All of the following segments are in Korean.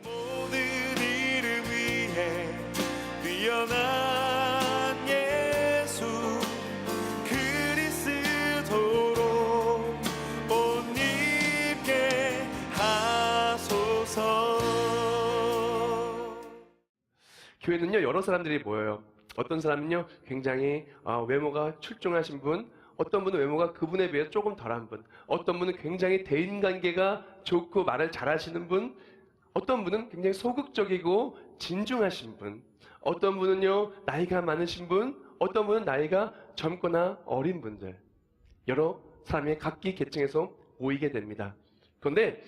모든 이름 위에 뛰어난 예수 그리스도로 옷 입게 하소서. 교회는요, 여러 사람들이 모여요. 어떤 사람은요, 굉장히 외모가 출중하신 분, 어떤 분은 외모가 그분에 비해 조금 덜한 분, 어떤 분은 굉장히 대인관계가 좋고 말을 잘하시는 분, 어떤 분은 굉장히 소극적이고 진중하신 분, 어떤 분은요, 나이가 많으신 분, 어떤 분은 나이가 젊거나 어린 분들, 여러 사람의 각기 계층에서 모이게 됩니다. 그런데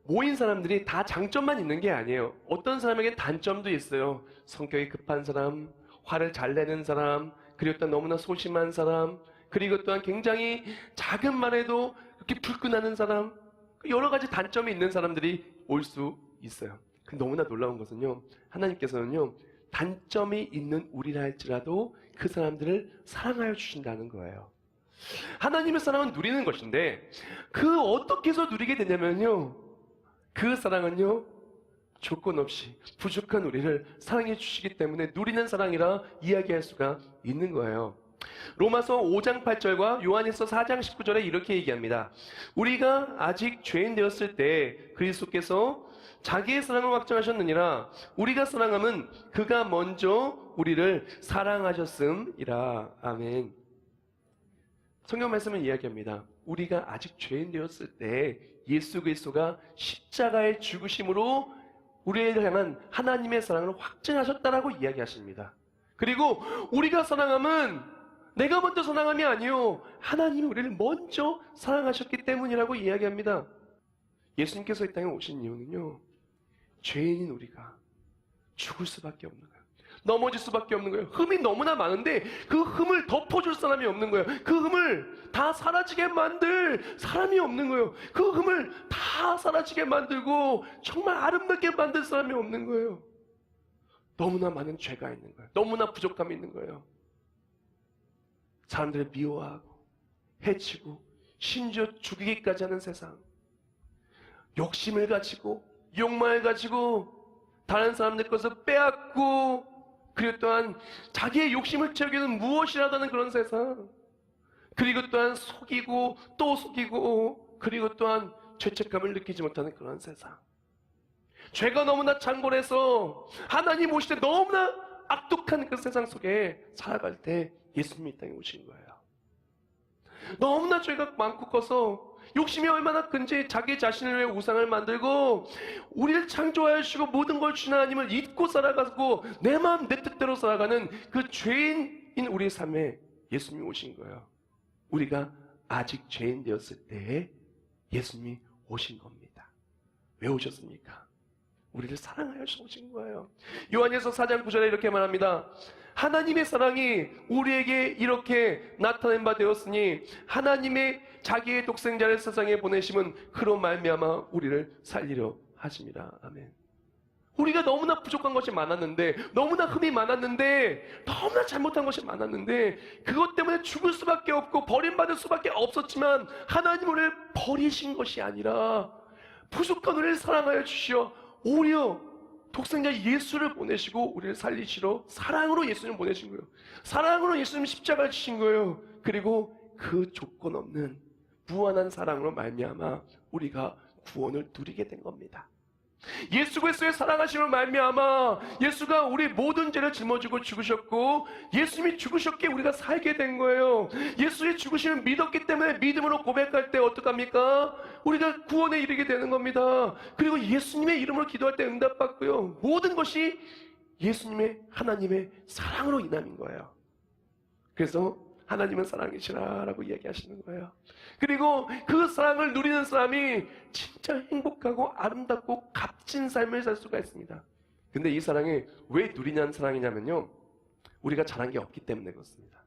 모인 사람들이 다 장점만 있는 게 아니에요. 어떤 사람에게 단점도 있어요. 성격이 급한 사람, 화를 잘 내는 사람, 그리고 또 너무나 소심한 사람, 그리고 또한 굉장히 작은 말에도 이렇게 불끈하는 사람, 여러 가지 단점이 있는 사람들이 올 수 있어요. 너무나 놀라운 것은요, 하나님께서는요, 단점이 있는 우리라 할지라도 그 사람들을 사랑하여 주신다는 거예요. 하나님의 사랑은 누리는 것인데 그 어떻게 해서 누리게 되냐면요, 그 사랑은요, 조건 없이 부족한 우리를 사랑해 주시기 때문에 누리는 사랑이라 이야기할 수가 있는 거예요. 로마서 5장 8절과 요한일서 4장 19절에 이렇게 얘기합니다. 우리가 아직 죄인 되었을 때 그리스도께서 자기의 사랑을 확증하셨느니라. 우리가 사랑함은 그가 먼저 우리를 사랑하셨음이라. 아멘. 성경 말씀은 이야기합니다. 우리가 아직 죄인 되었을 때 예수 그리스도가 십자가의 죽으심으로 우리를 향한 하나님의 사랑을 확증하셨다라고 이야기하십니다. 그리고 우리가 사랑함은 내가 먼저 사랑함이 아니요, 하나님이 우리를 먼저 사랑하셨기 때문이라고 이야기합니다. 예수님께서 이 땅에 오신 이유는요, 죄인인 우리가 죽을 수밖에 없는 거예요. 넘어질 수밖에 없는 거예요. 흠이 너무나 많은데 그 흠을 덮어줄 사람이 없는 거예요. 그 흠을 다 사라지게 만들 사람이 없는 거예요. 그 흠을 다 사라지게 만들고 정말 아름답게 만들 사람이 없는 거예요. 너무나 많은 죄가 있는 거예요. 너무나 부족함이 있는 거예요. 사람들을 미워하고 해치고 심지어 죽이기까지 하는 세상, 욕심을 가지고 욕망을 가지고 다른 사람들 것을 빼앗고, 그리고 또한 자기의 욕심을 채우기 위해서 무엇이라도 하는 그런 세상, 그리고 또한 속이고 또 속이고, 그리고 또한 죄책감을 느끼지 못하는 그런 세상, 죄가 너무나 창궐해서 하나님 오실 때 너무나 악독한 그 세상 속에 살아갈 때 예수님이 이 땅에 오신 거예요. 너무나 죄가 많고 커서 욕심이 얼마나 큰지 자기 자신을 위해 우상을 만들고 우리를 창조하여 주시고 모든 걸 주신 하나님을 잊고 살아가고 내 마음 내 뜻대로 살아가는 그 죄인인 우리의 삶에 예수님이 오신 거예요. 우리가 아직 죄인 되었을 때에 예수님이 오신 겁니다. 왜 오셨습니까? 우리를 사랑하여 오신 거예요. 요한일서 4장 9절에 이렇게 말합니다. 하나님의 사랑이 우리에게 이렇게 나타낸 바 되었으니 하나님의 자기의 독생자를 세상에 보내심은 그로 말미암아 우리를 살리려 하심이라. 아멘. 우리가 너무나 부족한 것이 많았는데, 너무나 흠이 많았는데, 너무나 잘못한 것이 많았는데, 그것 때문에 죽을 수밖에 없고 버림받을 수밖에 없었지만 하나님 우리를 버리신 것이 아니라 부족한 우리를 사랑하여 주시어 오히려 독생자 예수를 보내시고 우리를 살리시러 사랑으로 예수님 보내신 거예요. 사랑으로 예수님 십자가를 지신 거예요. 그리고 그 조건 없는 무한한 사랑으로 말미암아 우리가 구원을 누리게 된 겁니다. 예수 그리스도의 사랑하심을 말미암아 예수가 우리 모든 죄를 짊어지고 죽으셨고 예수님이 죽으셨기에 우리가 살게 된 거예요. 예수의 죽으심을 믿었기 때문에 믿음으로 고백할 때 어떡합니까? 우리가 구원에 이르게 되는 겁니다. 그리고 예수님의 이름으로 기도할 때 응답받고요. 모든 것이 예수님의 하나님의 사랑으로 인함인 거예요. 그래서 하나님은 사랑이시라라고 이야기하시는 거예요. 그리고 그 사랑을 누리는 사람이 진짜 행복하고 아름답고 값진 삶을 살 수가 있습니다. 근데 이 사랑이 왜 누리냐는 사랑이냐면요, 우리가 잘한 게 없기 때문에 그렇습니다.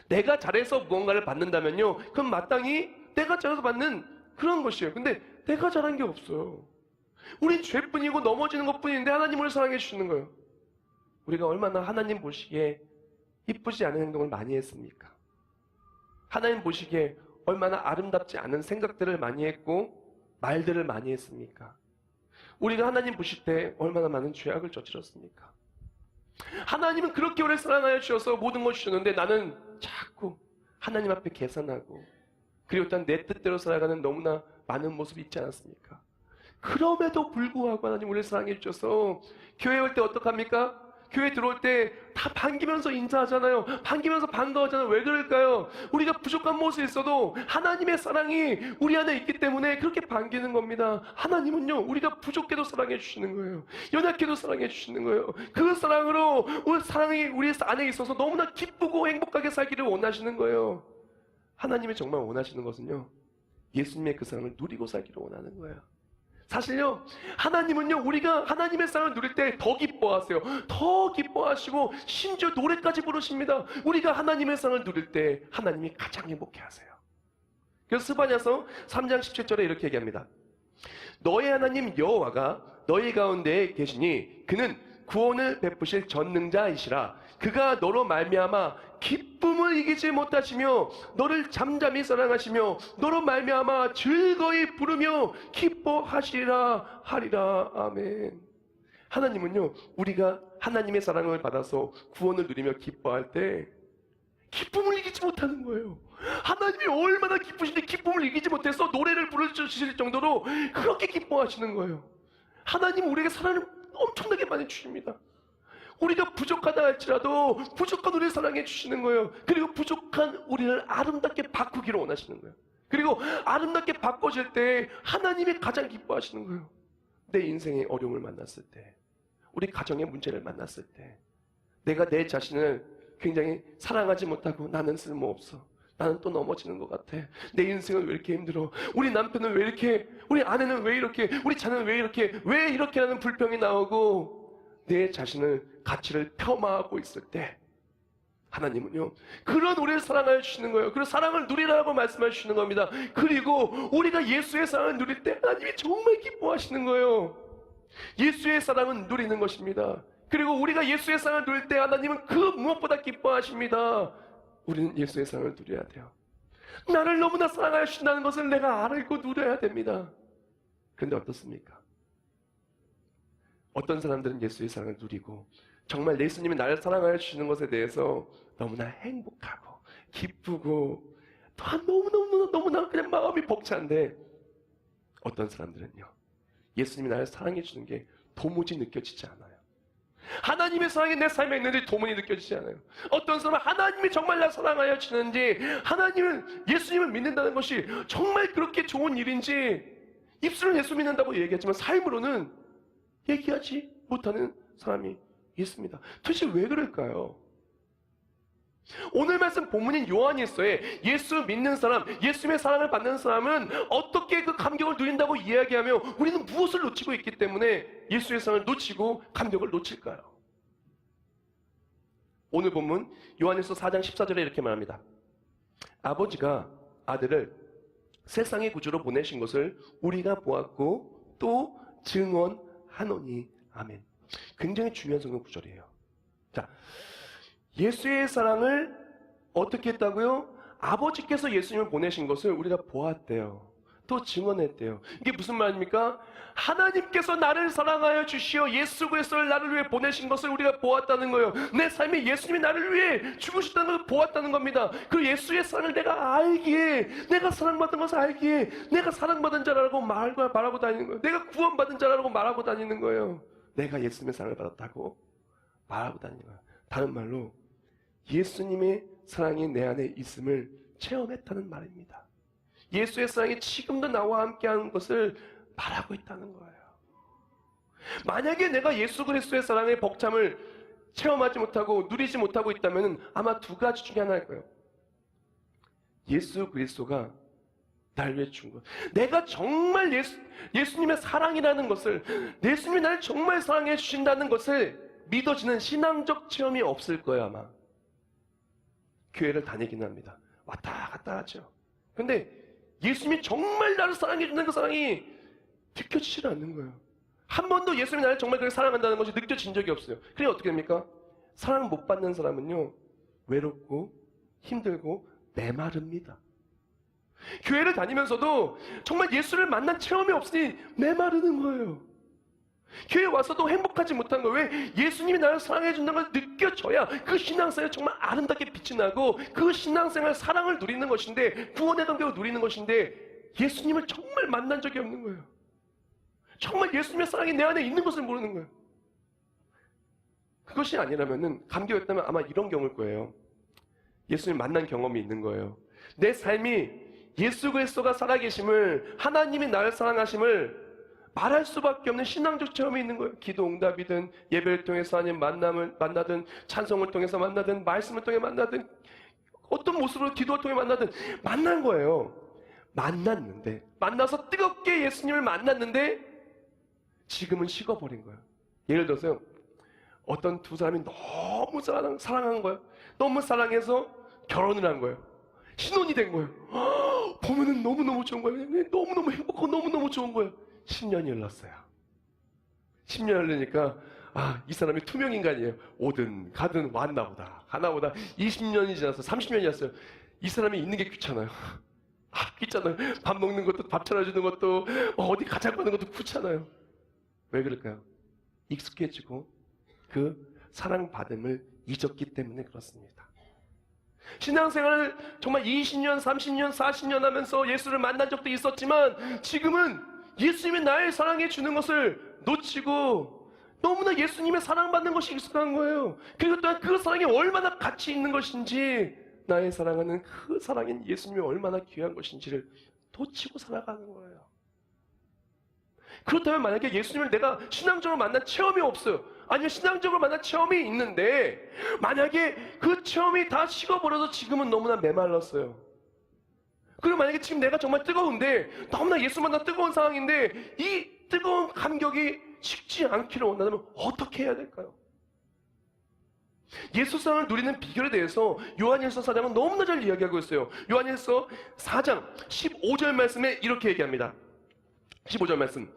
내가 잘해서 무언가를 받는다면요, 그럼 마땅히 내가 잘해서 받는 그런 것이에요. 근데 내가 잘한 게 없어요. 우린 죄뿐이고 넘어지는 것뿐인데 하나님을 사랑해 주시는 거예요. 우리가 얼마나 하나님 보시기에 이쁘지 않은 행동을 많이 했습니까? 하나님 보시기에 얼마나 아름답지 않은 생각들을 많이 했고 말들을 많이 했습니까? 우리가 하나님 보실 때 얼마나 많은 죄악을 저질렀습니까? 하나님은 그렇게 우리를 사랑하여 주셔서 모든 걸 주셨는데 나는 자꾸 하나님 앞에 계산하고 그리고 일단 내 뜻대로 살아가는 너무나 많은 모습이 있지 않았습니까? 그럼에도 불구하고 하나님 우리를 사랑해 주셔서 교회 올 때 어떡합니까? 교회 들어올 때 다 반기면서 인사하잖아요. 반기면서 반가워하잖아요. 왜 그럴까요? 우리가 부족한 모습이 있어도 하나님의 사랑이 우리 안에 있기 때문에 그렇게 반기는 겁니다. 하나님은요, 우리가 부족해도 사랑해 주시는 거예요. 연약해도 사랑해 주시는 거예요. 그 사랑으로 우리 사랑이 우리 안에 있어서 너무나 기쁘고 행복하게 살기를 원하시는 거예요. 하나님이 정말 원하시는 것은요, 예수님의 그 사랑을 누리고 살기를 원하는 거예요. 사실요, 하나님은요, 우리가 하나님의 사랑을 누릴 때 더 기뻐하세요. 더 기뻐하시고 심지어 노래까지 부르십니다. 우리가 하나님의 사랑을 누릴 때 하나님이 가장 행복해 하세요. 그래서 스바냐서 3장 17절에 이렇게 얘기합니다. 너의 하나님 여호와가 너희 가운데 계시니 그는 구원을 베푸실 전능자이시라. 그가 너로 말미암아 기쁨을 이기지 못하시며 너를 잠잠히 사랑하시며 너로 말미암아 즐거이 부르며 기뻐하시리라 하리라. 아멘. 하나님은요, 우리가 하나님의 사랑을 받아서 구원을 누리며 기뻐할 때 기쁨을 이기지 못하는 거예요. 하나님이 얼마나 기쁘신데 기쁨을 이기지 못해서 노래를 부르실 정도로 그렇게 기뻐하시는 거예요. 하나님은 우리에게 사랑을 엄청나게 많이 주십니다. 우리가 부족하다 할지라도 부족한 우리를 사랑해 주시는 거예요. 그리고 부족한 우리를 아름답게 바꾸기를 원하시는 거예요. 그리고 아름답게 바꿔질 때 하나님이 가장 기뻐하시는 거예요. 내 인생의 어려움을 만났을 때, 우리 가정의 문제를 만났을 때, 내가 내 자신을 굉장히 사랑하지 못하고 나는 쓸모없어, 나는 또 넘어지는 것 같아, 내 인생은 왜 이렇게 힘들어, 우리 남편은 왜 이렇게, 우리 아내는 왜 이렇게, 우리 자녀는 왜 이렇게 하는 불평이 나오고 내 자신을 가치를 폄하하고 있을 때 하나님은요, 그런 우리를 사랑하여 주시는 거예요. 그리고 사랑을 누리라고 말씀해 주시는 겁니다. 그리고 우리가 예수의 사랑을 누릴 때 하나님이 정말 기뻐하시는 거예요. 예수의 사랑은 누리는 것입니다. 그리고 우리가 예수의 사랑을 누릴 때 하나님은 그 무엇보다 기뻐하십니다. 우리는 예수의 사랑을 누려야 돼요. 나를 너무나 사랑하여 주신다는 것을 내가 알고 누려야 됩니다. 그런데 어떻습니까? 어떤 사람들은 예수의 사랑을 누리고 정말 예수님이 나를 사랑하여 주시는 것에 대해서 너무나 행복하고 기쁘고 또한 너무나 그냥 마음이 벅찬데, 어떤 사람들은요, 예수님이 나를 사랑해 주는 게 도무지 느껴지지 않아요. 하나님의 사랑이 내 삶에 있는지 도무지 느껴지지 않아요. 어떤 사람은 하나님이 정말 나 사랑하여 주는지, 하나님은 예수님을 믿는다는 것이 정말 그렇게 좋은 일인지 입술은 예수 믿는다고 얘기하지만 삶으로는 얘기하지 못하는 사람이 있습니다. 도대체 왜 그럴까요? 오늘 말씀 본문인 요한일서에 예수 믿는 사람, 예수님의 사랑을 받는 사람은 어떻게 그 감격을 누린다고 이야기하며 우리는 무엇을 놓치고 있기 때문에 예수의 사랑을 놓치고 감격을 놓칠까요? 오늘 본문 요한일서 4장 14절에 이렇게 말합니다. 아버지가 아들을 세상의 구주로 보내신 것을 우리가 보았고 또 증언하노니. 아멘. 굉장히 중요한 성경 구절이에요. 자, 예수의 사랑을 어떻게 했다고요? 아버지께서 예수님을 보내신 것을 우리가 보았대요. 또 증언했대요. 이게 무슨 말입니까? 하나님께서 나를 사랑하여 주시어 예수 그리스도를 나를 위해 보내신 것을 우리가 보았다는 거예요. 내 삶에 예수님이 나를 위해 죽으셨다는 것을 보았다는 겁니다. 그 예수의 사랑을 내가 알기에, 내가 사랑받은 것을 알기에 내가 사랑받은 자라고 말하고 다니는 거예요. 내가 구원받은 자라고 말하고 다니는 거예요. 내가 예수님의 사랑을 받았다고 말하고 다니는 거예요. 다른 말로 예수님의 사랑이 내 안에 있음을 체험했다는 말입니다. 예수의 사랑이 지금도 나와 함께하는 것을 말하고 있다는 거예요. 만약에 내가 예수 그리스도의 사랑의 벅참을 체험하지 못하고 누리지 못하고 있다면 아마 두 가지 중에 하나일 거예요. 예수 그리스도가 날 위해 준 것, 내가 정말 예수님의 사랑이라는 것을, 예수님이 나를 정말 사랑해 주신다는 것을 믿어지는 신앙적 체험이 없을 거예요. 아마 교회를 다니긴 합니다. 왔다 갔다 하죠. 근데 예수님이 정말 나를 사랑해 준다는 그 사랑이 느껴지지 않는 거예요. 한 번도 예수님이 나를 정말 그렇게 사랑한다는 것이 느껴진 적이 없어요. 그래 어떻게 됩니까? 사랑 못 받는 사람은요, 외롭고 힘들고 메마릅니다. 교회를 다니면서도 정말 예수를 만난 체험이 없으니 메마르는 거예요. 교회 와서도 행복하지 못한 거예요. 왜? 예수님이 나를 사랑해 준다는 걸 느껴져야 그 신앙생활이 정말 아름답게 빛이 나고 그 신앙생활 사랑을 누리는 것인데, 구원의 감격을 누리는 것인데, 예수님을 정말 만난 적이 없는 거예요. 정말 예수님의 사랑이 내 안에 있는 것을 모르는 거예요. 그것이 아니라면은, 감격했다면 아마 이런 경우일 거예요. 예수님 만난 경험이 있는 거예요. 내 삶이 예수 그리스도가 살아계심을, 하나님이 나를 사랑하심을 말할 수밖에 없는 신앙적 체험이 있는 거예요. 기도 응답이든, 예배를 통해서 하나님 만나든, 찬송을 통해서 만나든, 말씀을 통해 만나든, 어떤 모습으로 기도를 통해 만나든 만난 거예요. 만났는데, 만나서 뜨겁게 예수님을 만났는데 지금은 식어버린 거예요. 예를 들어서 어떤 두 사람이 너무 사랑한 거예요. 너무 사랑해서 결혼을 한 거예요. 신혼이 된 거예요. 보면은 너무너무 좋은 거예요. 너무너무 행복하고 너무너무 좋은 거예요. 10년이 흘렀어요. 10년 흘르니까 이 사람이 투명인간이에요. 오든 가든 왔나보다 가나보다. 20년이 지났어. 30년이 지났어요. 이 사람이 있는 게 귀찮아요. 귀찮아요. 밥 먹는 것도, 밥 차려주는 것도, 어디 가자고 하는 것도 귀찮아요. 왜 그럴까요? 익숙해지고 그 사랑받음을 잊었기 때문에 그렇습니다. 신앙생활을 정말 20년, 30년, 40년 하면서 예수를 만난 적도 있었지만 지금은 예수님이 나의 사랑해 주는 것을 놓치고 너무나 예수님의 사랑받는 것이 익숙한 거예요. 그리고 또한 그 사랑이 얼마나 가치 있는 것인지, 나의 사랑하는 그 사랑인 예수님이 얼마나 귀한 것인지를 놓치고 살아가는 거예요. 그렇다면 만약에 예수님을 내가 신앙적으로 만난 체험이 없어요. 아니면 신앙적으로 만난 체험이 있는데 만약에 그 체험이 다 식어버려서 지금은 너무나 메말랐어요. 그리고 만약에 지금 내가 정말 뜨거운데, 너무나 예수 만나 뜨거운 상황인데 이 뜨거운 감격이 식지 않기를 원한다면 어떻게 해야 될까요? 예수 사랑을 누리는 비결에 대해서 요한일서 4장은 너무나 잘 이야기하고 있어요. 요한일서 4장 15절 말씀에 이렇게 얘기합니다. 15절 말씀.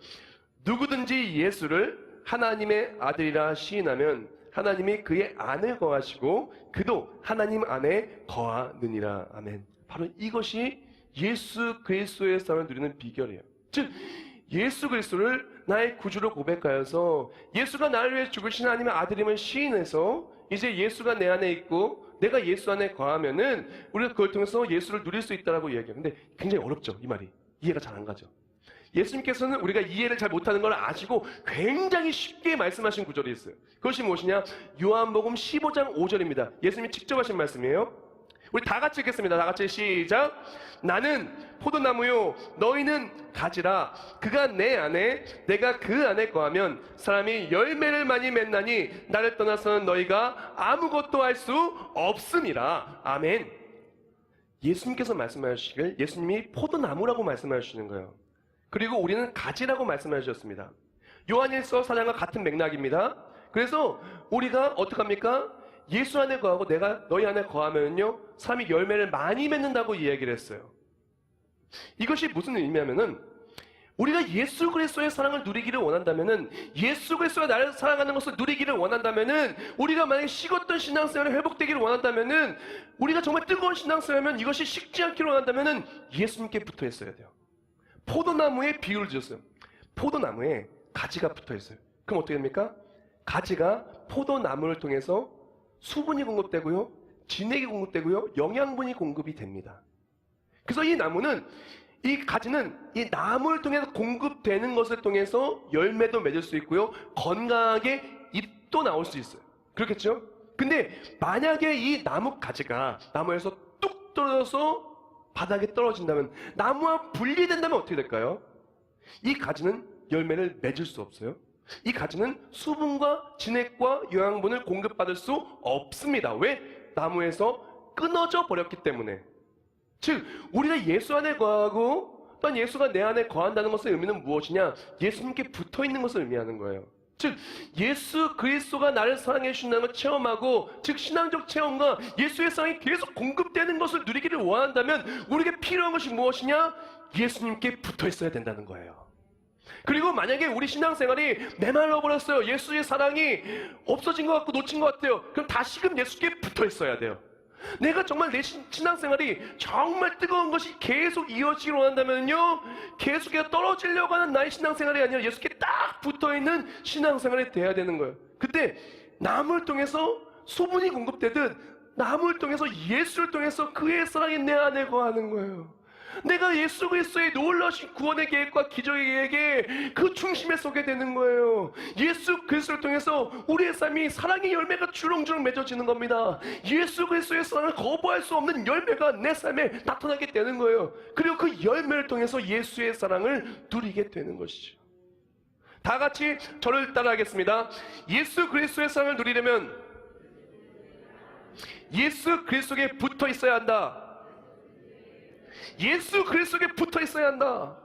누구든지 예수를 하나님의 아들이라 시인하면 하나님이 그의 안에 거하시고 그도 하나님 안에 거하느니라. 아멘. 바로 이것이 예수 그리스도의 사랑을 누리는 비결이에요. 즉 예수 그리스도를 나의 구주로 고백하여서 예수가 나를 위해 죽으신 하나님의 아들임을 시인해서 이제 예수가 내 안에 있고 내가 예수 안에 거하면은 우리가 그걸 통해서 예수를 누릴 수 있다라고 이야기해요. 근데 굉장히 어렵죠. 이 말이 이해가 잘 안 가죠. 예수님께서는 우리가 이해를 잘 못하는 걸 아시고 굉장히 쉽게 말씀하신 구절이 있어요. 그것이 무엇이냐? 요한복음 15장 5절입니다. 예수님이 직접 하신 말씀이에요. 우리 다 같이 읽겠습니다. 다 같이 시작. 나는 포도나무요 너희는 가지라. 그가 내 안에 내가 그 안에 거하면 사람이 열매를 많이 맺나니 나를 떠나서는 너희가 아무것도 할 수 없음이라. 아멘. 예수님께서 말씀하시길 예수님이 포도나무라고 말씀하시는 거예요. 그리고 우리는 가지라고 말씀해 주셨습니다. 요한일서 4장과 같은 맥락입니다. 그래서 우리가 어떡합니까? 예수 안에 거하고 내가 너희 안에 거하면요 사람이 열매를 많이 맺는다고 이야기를 했어요. 이것이 무슨 의미냐면은 우리가 예수 그리스도의 사랑을 누리기를 원한다면은, 예수 그리스도가 나를 사랑하는 것을 누리기를 원한다면은, 우리가 만약에 식었던 신앙생활이 회복되기를 원한다면은, 우리가 정말 뜨거운 신앙생활이면 이것이 식지 않기를 원한다면은 예수님께 붙어 있어야 돼요. 포도나무에 비유를 지었어요. 포도나무에 가지가 붙어 있어요. 그럼 어떻게 됩니까? 가지가 포도나무를 통해서 수분이 공급되고요, 진액이 공급되고요, 영양분이 공급이 됩니다. 그래서 이 나무는, 이 가지는 이 나무를 통해서 공급되는 것을 통해서 열매도 맺을 수 있고요, 건강하게 잎도 나올 수 있어요. 그렇겠죠? 근데 만약에 이 나무 가지가 나무에서 뚝 떨어져서 바닥에 떨어진다면, 나무와 분리된다면 어떻게 될까요? 이 가지는 열매를 맺을 수 없어요. 이 가지는 수분과 진액과 영양분을 공급받을 수 없습니다. 왜? 나무에서 끊어져 버렸기 때문에. 즉 우리가 예수 안에 거하고 또한 예수가 내 안에 거한다는 것의 의미는 무엇이냐? 예수님께 붙어있는 것을 의미하는 거예요. 즉 예수 그리스도가 나를 사랑해 주신다는 걸 체험하고, 즉 신앙적 체험과 예수의 사랑이 계속 공급되는 것을 누리기를 원한다면 우리에게 필요한 것이 무엇이냐? 예수님께 붙어 있어야 된다는 거예요. 그리고 만약에 우리 신앙생활이 메말라 버렸어요. 예수의 사랑이 없어진 것 같고 놓친 것 같아요. 그럼 다시금 예수께 붙어 있어야 돼요. 내가 정말 내 신앙생활이 정말 뜨거운 것이 계속 이어지기를 원한다면요, 계속해서 떨어지려고 하는 나의 신앙생활이 아니라 예수께 딱 붙어있는 신앙생활이 돼야 되는 거예요. 그때 남을 통해서 소문이 공급되듯 남을 통해서 예수를 통해서 그의 사랑이 내 안에 거하는 거예요. 내가 예수 그리스도의 놀라신 구원의 계획과 기적의 계획에 그 중심에 서게 되는 거예요. 예수 그리스도를 통해서 우리의 삶이 사랑의 열매가 주렁주렁 맺어지는 겁니다. 예수 그리스도의 사랑을 거부할 수 없는 열매가 내 삶에 나타나게 되는 거예요. 그리고 그 열매를 통해서 예수의 사랑을 누리게 되는 것이죠. 다 같이 저를 따라하겠습니다. 예수 그리스도의 사랑을 누리려면 예수 그리스도에 붙어 있어야 한다. 예수 그리스도에 붙어 있어야 한다.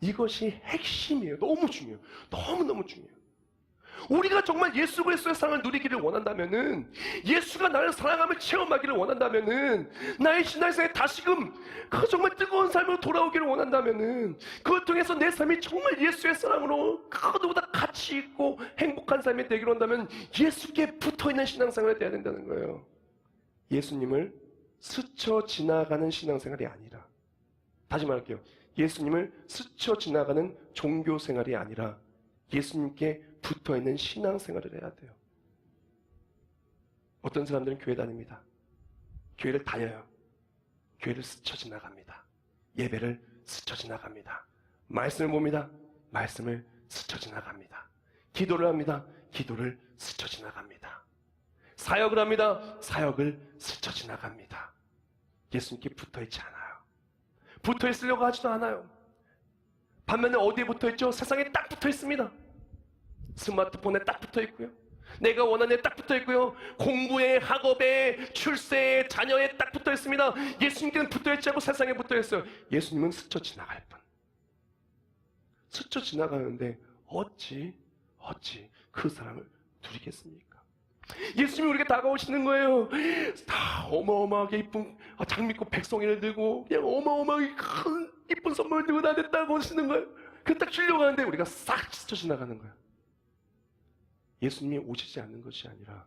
이것이 핵심이에요. 너무 중요해요. 너무너무 중요해요. 우리가 정말 예수 그리스도의 사랑을 누리기를 원한다면은, 예수가 나를 사랑함을 체험하기를 원한다면은, 나의 신앙생활에 다시금 그 정말 뜨거운 삶으로 돌아오기를 원한다면은, 그걸 통해서 내 삶이 정말 예수의 사랑으로 그 누구보다 가치 있고 행복한 삶이 되기를 원한다면 예수께 붙어있는 신앙생활이 돼야 된다는 거예요. 예수님을 스쳐 지나가는 신앙생활이 아니라, 다시 말할게요. 예수님을 스쳐 지나가는 종교생활이 아니라 예수님께 붙어있는 신앙생활을 해야 돼요. 어떤 사람들은 교회 다닙니다. 교회를 다녀요. 교회를 스쳐 지나갑니다. 예배를 스쳐 지나갑니다. 말씀을 봅니다. 말씀을 스쳐 지나갑니다. 기도를 합니다. 기도를 스쳐 지나갑니다. 사역을 합니다. 사역을 스쳐 지나갑니다. 예수님께 붙어있지 않아요. 붙어있으려고 하지도 않아요. 반면에 어디에 붙어있죠? 세상에 딱 붙어있습니다. 스마트폰에 딱 붙어있고요, 내가 원하는 데 딱 붙어있고요, 공부에, 학업에, 출세에, 자녀에 딱 붙어있습니다. 예수님께는 붙어있지 않고 세상에 붙어있어요. 예수님은 스쳐 지나갈 뿐. 스쳐 지나가는데 어찌 그 사랑을 누리겠습니까? 예수님이 우리에게 다가오시는 거예요. 다 어마어마하게 이쁜 장미꽃 백송이를 들고 그냥 어마어마하게 큰 이쁜 선물을 들고 나한테 딱 오시는 거예요. 그 딱 주려고 하는데 우리가 싹 스쳐 지나가는 거예요. 예수님이 오시지 않는 것이 아니라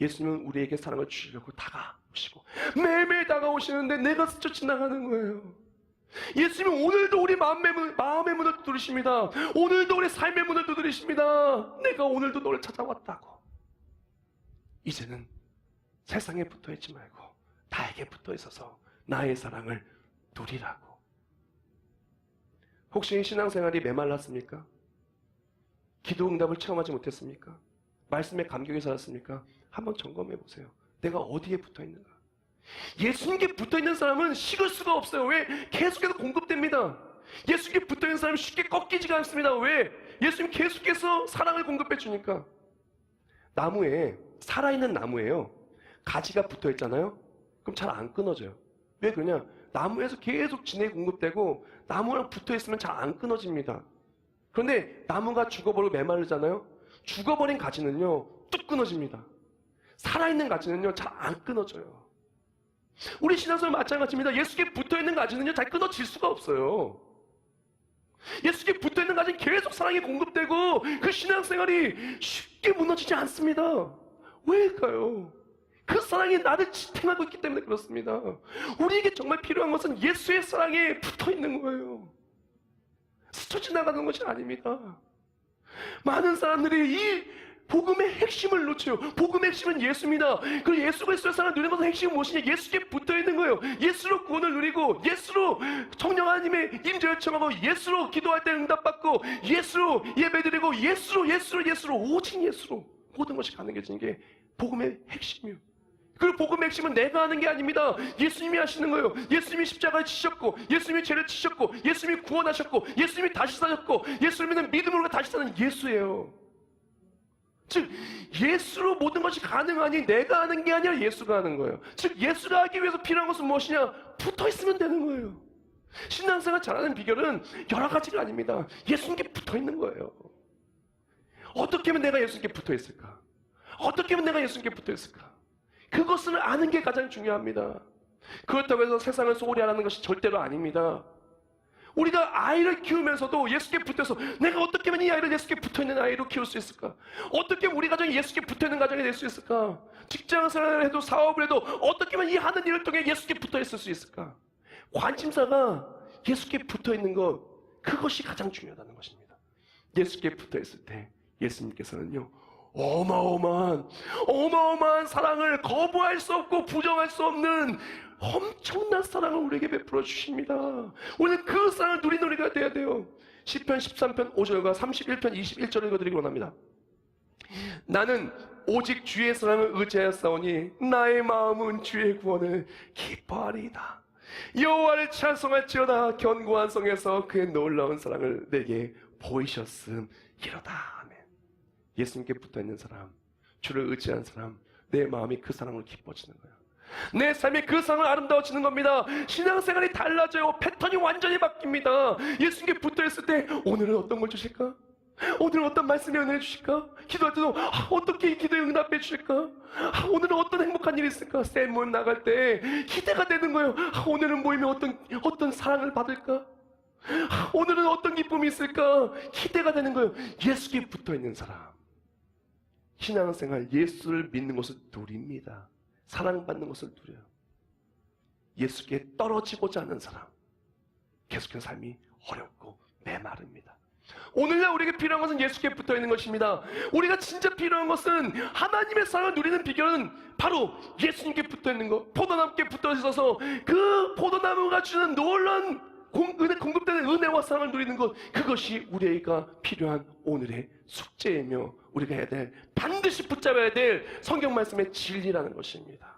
예수님은 우리에게 사랑을 주시려고 다가오시고 매일매일 다가오시는데 내가 스쳐 지나가는 거예요. 예수님은 오늘도 우리 마음의 문을 두드리십니다. 오늘도 우리 삶의 문을 두드리십니다. 내가 오늘도 너를 찾아왔다고. 이제는 세상에 붙어있지 말고 나에게 붙어있어서 나의 사랑을 누리라고. 혹시 신앙생활이 메말랐습니까? 기도 응답을 체험하지 못했습니까? 말씀에 감격이 살았습니까? 한번 점검해 보세요. 내가 어디에 붙어있는가? 예수님께 붙어있는 사람은 식을 수가 없어요. 왜? 계속해서 공급됩니다. 예수님께 붙어있는 사람은 쉽게 꺾이지가 않습니다. 왜? 예수님 계속해서 사랑을 공급해 주니까. 나무에, 살아있는 나무에요, 가지가 붙어있잖아요? 그럼 잘 안 끊어져요. 왜 그러냐? 나무에서 계속 진액이 공급되고 나무랑 붙어있으면 잘 안 끊어집니다. 그런데 나무가 죽어버리고 메마르잖아요? 죽어버린 가지는요, 뚝 끊어집니다. 살아있는 가지는요, 잘 안 끊어져요. 우리 신앙생활 마찬가지입니다. 예수께 붙어있는 가지는요, 잘 끊어질 수가 없어요. 예수께 붙어있는 가지는 계속 사랑이 공급되고 그 신앙생활이 쉽게 무너지지 않습니다. 왜일까요? 그 사랑이 나를 지탱하고 있기 때문에 그렇습니다. 우리에게 정말 필요한 것은 예수의 사랑에 붙어있는 거예요. 스쳐 지나가는 것이 아닙니다. 많은 사람들이 이 복음의 핵심을 놓쳐요. 복음의 핵심은 예수입니다. 그 예수 그리스도의 사랑을 누리는 것의 핵심은 무엇이냐? 예수께 붙어있는 거예요. 예수로 구원을 누리고 예수로 성령 하나님의 임재를 청하고 예수로 기도할 때 응답받고 예수로 예배드리고 예수로 오직 예수로 모든 것이 가능해지는 게 복음의 핵심이에요. 그 복음의 핵심은 내가 하는 게 아닙니다. 예수님이 하시는 거예요. 예수님이 십자가에 지셨고 예수님이 죄를 지셨고 예수님이 구원하셨고 예수님이 다시 사셨고 예수님은 믿음으로 다시 사는 예수예요. 즉 예수로 모든 것이 가능하니 내가 하는 게 아니라 예수가 하는 거예요. 즉 예수가 하기 위해서 필요한 것은 무엇이냐? 붙어있으면 되는 거예요. 신앙생활 잘하는 비결은 여러 가지가 아닙니다. 예수님께 붙어있는 거예요. 어떻게 하면 내가 예수님께 붙어있을까? 어떻게 하면 내가 예수님께 붙어있을까? 그것을 아는 게 가장 중요합니다. 그렇다고 해서 세상을 소홀히 하라는 것이 절대로 아닙니다. 우리가 아이를 키우면서도 예수께 붙어서 내가 어떻게 하면 이 아이를 예수께 붙어있는 아이로 키울 수 있을까? 어떻게 하면 우리 가정이 예수께 붙어있는 가정이 될 수 있을까? 직장생활을 해도 사업을 해도 어떻게 하면 이 하는 일을 통해 예수께 붙어있을 수 있을까? 관심사가 예수께 붙어있는 것, 그것이 가장 중요하다는 것입니다. 예수께 붙어있을 때 예수님께서는요, 어마어마한 사랑을 거부할 수 없고 부정할 수 없는 엄청난 사랑을 우리에게 베풀어 주십니다. 우리는 그 사랑을 누리는 우리가 돼야 돼요. 시편 13편 5절과 31편 21절을 읽어드리기 원합니다. 나는 오직 주의 사랑을 의지하였사오니 나의 마음은 주의 구원을 기뻐하리이다. 여호와를 찬송할지어다. 견고한 성에서 그의 놀라운 사랑을 내게 보이셨음이로다. 아멘. 예수님께 붙어있는 사람, 주를 의지한 사람, 내 마음이 그 사랑을 기뻐지는 거예요. 내 삶이 그 사랑을 아름다워지는 겁니다. 신앙생활이 달라져요. 패턴이 완전히 바뀝니다. 예수님께 붙어있을 때 오늘은 어떤 걸 주실까? 오늘은 어떤 말씀이 은혜해 주실까? 기도할 때도 어떻게 이 기도에 응답해 주실까? 오늘은 어떤 행복한 일이 있을까? 쌤 모임 나갈 때 기대가 되는 거예요. 오늘은 모이면 어떤 사랑을 받을까? 오늘은 어떤 기쁨이 있을까? 기대가 되는 거예요. 예수께 붙어있는 사람, 신앙생활, 예수를 믿는 것을 누립니다. 사랑받는 것을 누려요. 예수께 떨어지고자 하는 사람, 계속해서 삶이 어렵고 메마릅니다. 오늘날 우리에게 필요한 것은 예수께 붙어있는 것입니다. 우리가 진짜 필요한 것은, 하나님의 사랑을 누리는 비결은 바로 예수님께 붙어있는 것, 포도나무께 붙어있어서 그 포도나무가 주는 놀라운 공급되는 은혜와 사랑을 누리는 것, 그것이 우리가 필요한 오늘의 숙제이며 우리가 해야 될, 반드시 붙잡아야 될 성경 말씀의 진리라는 것입니다.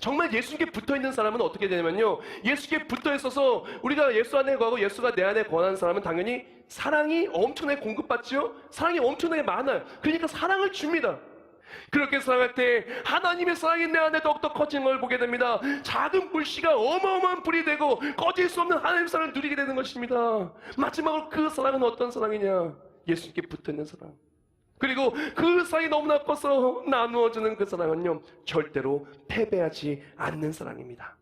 정말 예수님께 붙어있는 사람은 어떻게 되냐면요, 예수께 붙어있어서 우리가 예수 안에 거하고 예수가 내 안에 거하는 사람은 당연히 사랑이 엄청나게 공급받죠. 사랑이 엄청나게 많아요. 그러니까 사랑을 줍니다. 그렇게 사랑할 때 하나님의 사랑이 내 안에 더욱더 커지는 걸 보게 됩니다. 작은 불씨가 어마어마한 불이 되고 꺼질 수 없는 하나님의 사랑을 누리게 되는 것입니다. 마지막으로 그 사랑은 어떤 사랑이냐? 예수님께 붙어있는 사랑. 그리고 그 사랑이 너무나 커서 나누어주는 그 사랑은요, 절대로 패배하지 않는 사랑입니다.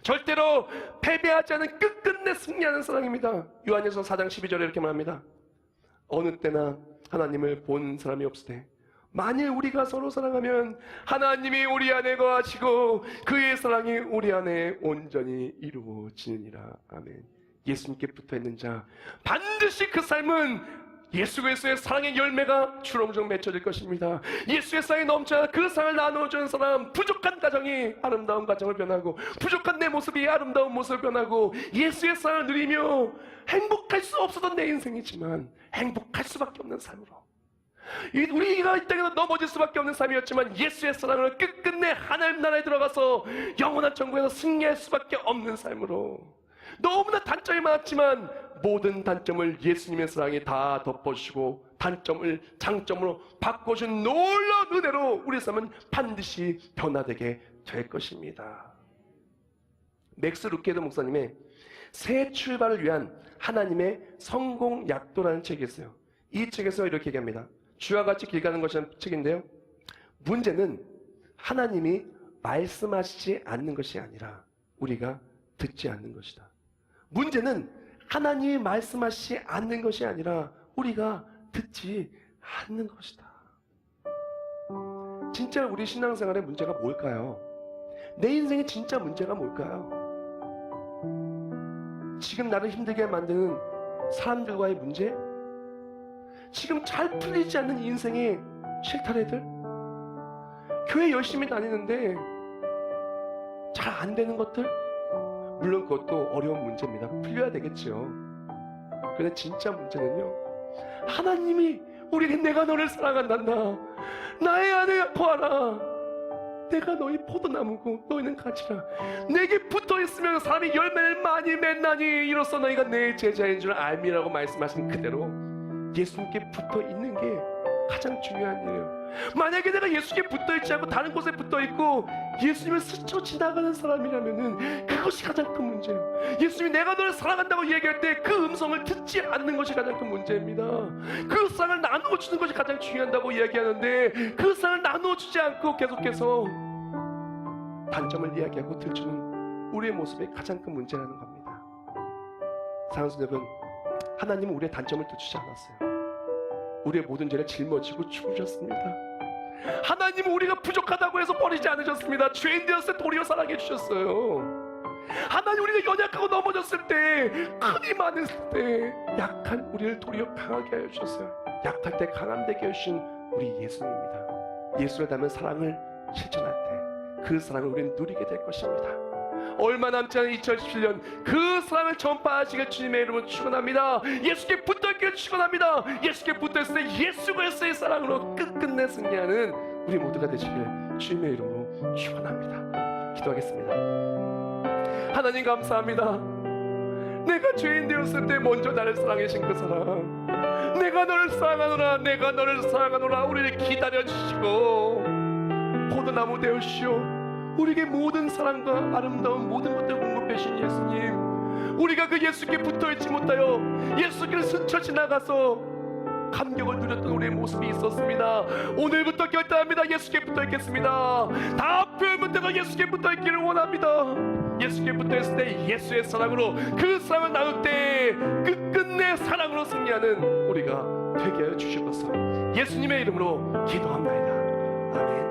절대로 패배하지 않은 끝끝내 승리하는 사랑입니다. 요한일서 4장 12절에 이렇게 말합니다. 어느 때나 하나님을 본 사람이 없으되 만일 우리가 서로 사랑하면 하나님이 우리 안에 거하시고 그의 사랑이 우리 안에 온전히 이루어지느니라. 아멘. 예수님께 붙어있는 자, 반드시 그 삶은 예수 그리스도의 사랑의 열매가 주렁주렁 맺혀질 것입니다. 예수의 사랑이 넘쳐 그 사랑을 나누어주는 사람, 부족한 가정이 아름다운 가정을 변하고, 부족한 내 모습이 아름다운 모습을 변하고, 예수의 사랑을 누리며 행복할 수 없었던 내 인생이지만 행복할 수밖에 없는 삶으로, 우리가 이 땅에서 넘어질 수밖에 없는 삶이었지만 예수의 사랑을 끝끝내 하나님 나라에 들어가서 영원한 천국에서 승리할 수밖에 없는 삶으로, 너무나 단점이 많았지만 모든 단점을 예수님의 사랑이 다 덮어주시고 단점을 장점으로 바꿔준 놀라운 은혜로 우리 삶은 반드시 변화되게 될 것입니다. 맥스 루케드 목사님의 새 출발을 위한 하나님의 성공 약도라는 책이 있어요. 이 책에서 이렇게 얘기합니다. 주와 같이 길 가는 것이라는 책인데요, 문제는 하나님이 말씀하시지 않는 것이 아니라 우리가 듣지 않는 것이다. 문제는 하나님이 말씀하시지 않는 것이 아니라 우리가 듣지 않는 것이다. 진짜 우리 신앙생활의 문제가 뭘까요? 내 인생의 진짜 문제가 뭘까요? 지금 나를 힘들게 만드는 사람들과의 문제? 지금 잘 풀리지 않는 인생의 실타래들? 교회 열심히 다니는데 잘 안 되는 것들? 물론 그것도 어려운 문제입니다. 풀려야 되겠죠. 그런데 진짜 문제는요, 하나님이 우리에게 내가 너를 사랑한단다, 나의 안에 거하라, 내가 너희 포도나무고 너희는 가지라, 내게 붙어있으면 사람이 열매를 많이 맺나니 이로써 너희가 내 제자인 줄 알미라고 말씀하신 그대로 예수님께 붙어있는 게 가장 중요한 일이에요. 만약에 내가 예수께 붙어있지 않고 다른 곳에 붙어있고 예수님을 스쳐 지나가는 사람이라면은 그것이 가장 큰 문제예요. 예수님이 내가 너를 사랑한다고 얘기할 때 그 음성을 듣지 않는 것이 가장 큰 문제입니다. 그 사랑을 나누어 주는 것이 가장 중요하다고 이야기하는데 그 사랑을 나누어 주지 않고 계속해서 단점을 이야기하고 들추는 우리의 모습이 가장 큰 문제라는 겁니다. 사랑하는 여러분, 하나님은 우리의 단점을 또 주지 않았어요. 우리의 모든 죄를 짊어지고 죽으셨습니다. 하나님은 우리가 부족하다고 해서 버리지 않으셨습니다. 죄인 되었을 때 도리어 사랑해 주셨어요. 하나님, 우리가 연약하고 넘어졌을 때, 흔히 많았을 때 약한 우리를 도리어 강하게 하여 주셨어요. 약할 때 강함 되게 해주신 우리 예수님입니다. 예수를 닮은 사랑을 실천할 때 그 사랑을 우리는 누리게 될 것입니다. 얼마 남지 않은 2017년 그 사랑을 전파하시길 주님의 이름으로 축원합니다. 예수께 붙어있기를 축원합니다. 예수께 붙어있을 때 예수 그리스도의 사랑으로 끝끝내 승리하는 우리 모두가 되시길 주님의 이름으로 축원합니다. 기도하겠습니다. 하나님 감사합니다. 내가 죄인 되었을 때 먼저 나를 사랑하신 그 사랑, 내가 너를 사랑하노라, 내가 너를 사랑하노라 우리를 기다려주시고 포도나무 되었시오. 우리에게 모든 사랑과 아름다운 모든 것들을 공급해 주신 예수님, 우리가 그 예수께 붙어있지 못하여 예수께를 스쳐 지나가서 감격을 누렸던 우리의 모습이 있었습니다. 오늘부터 결단합니다. 예수께 붙어있겠습니다. 다 표현 못해서 예수께 붙어있기를 원합니다. 예수께 붙어있을 때 예수의 사랑으로 그 사랑을 나눌 때 끝끝내 사랑으로 승리하는 우리가 되게 하여 주시옵소서. 예수님의 이름으로 기도합나이다. 아멘.